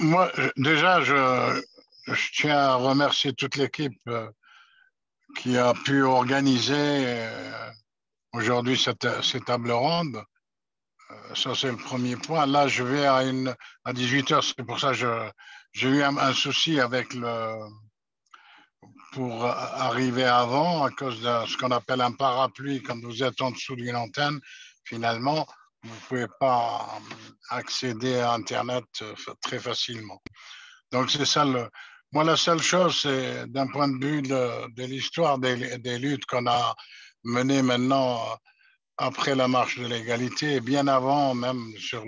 Moi, déjà, je tiens à remercier toute l'équipe qui a pu organiser aujourd'hui ces tables rondes. Ça, c'est le premier point. Là, je vais à 18 heures. C'est pour ça que j'ai eu un souci pour arriver avant à cause de ce qu'on appelle un parapluie. Quand vous êtes en dessous d'une antenne, finalement, vous ne pouvez pas accéder à Internet très facilement. Donc, c'est ça. Moi, la seule chose, c'est d'un point de vue de l'histoire des luttes qu'on a menées maintenant après la marche de l'égalité et bien avant, même sur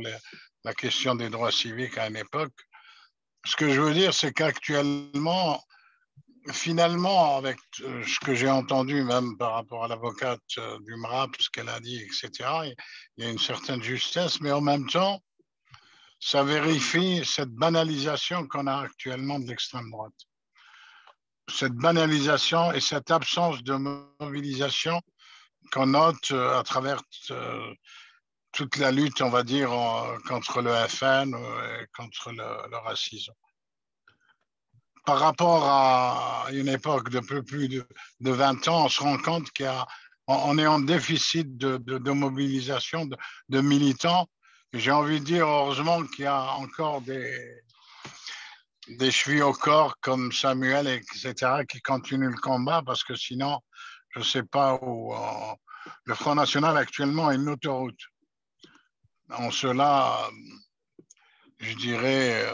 la question des droits civiques à une époque. Ce que je veux dire, c'est qu'actuellement, finalement, avec ce que j'ai entendu, même par rapport à l'avocate du MRAP, ce qu'elle a dit, etc., il y a une certaine justesse, mais en même temps, ça vérifie cette banalisation qu'on a actuellement de l'extrême droite. Cette banalisation et cette absence de mobilisation qu'on note à travers toute la lutte, on va dire, contre le FN et contre le racisme. Par rapport à une époque de plus de 20 ans, on se rend compte qu'on est en déficit de mobilisation de militants. J'ai envie de dire, heureusement qu'il y a encore des chevilles au corps comme Samuel, etc., qui continuent le combat parce que sinon, je ne sais pas où. Le Front National actuellement est une autoroute. En cela, je dirais,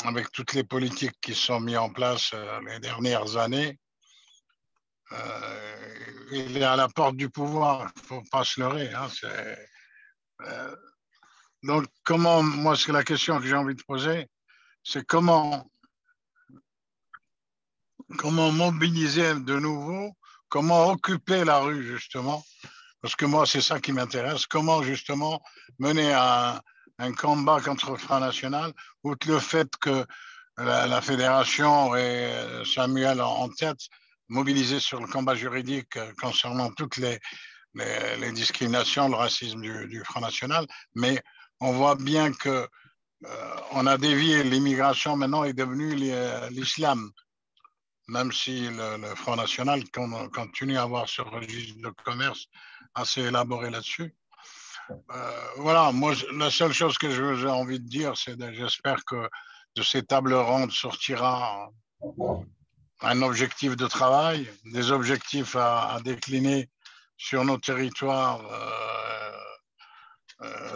avec toutes les politiques qui sont mises en place les dernières années, il est à la porte du pouvoir. Il ne faut pas se leurrer. Hein, donc, moi, c'est la question que j'ai envie de poser, c'est comment mobiliser de nouveau, comment occuper la rue, justement, parce que moi, c'est ça qui m'intéresse, comment, justement, mener un combat contre le Front National, outre le fait que la fédération et Samuel en tête, mobilisés sur le combat juridique concernant toutes les discriminations, le racisme du Front National, mais on voit bien que on a dévié, l'immigration maintenant est devenue l'islam, même si le Front National continue à avoir ce registre de commerce assez élaboré là-dessus. Voilà, moi, la seule chose que j'ai envie de dire, c'est que j'espère que de ces tables rondes sortira un objectif de travail, des objectifs à décliner sur nos territoires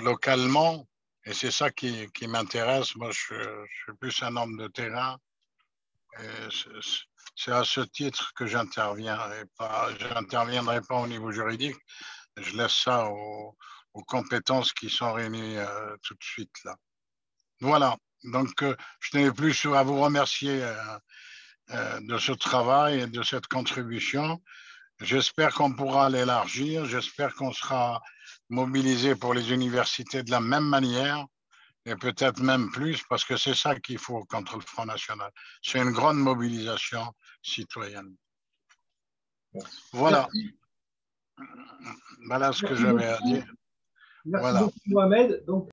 localement. Et c'est ça qui m'intéresse. Moi, je suis plus un homme de terrain. C'est à ce titre que j'interviendrai pas au niveau juridique. Je laisse ça aux compétences qui sont réunies tout de suite là. Voilà. Donc, je n'ai plus à vous remercier de ce travail et de cette contribution. J'espère qu'on pourra l'élargir. J'espère qu'on sera mobilisé pour les universités de la même manière et peut-être même plus, parce que c'est ça qu'il faut contre le Front National. C'est une grande mobilisation citoyenne. Voilà. Merci. Voilà ce que Merci j'avais à beaucoup. dire. Merci Voilà. beaucoup, Mohamed. Donc,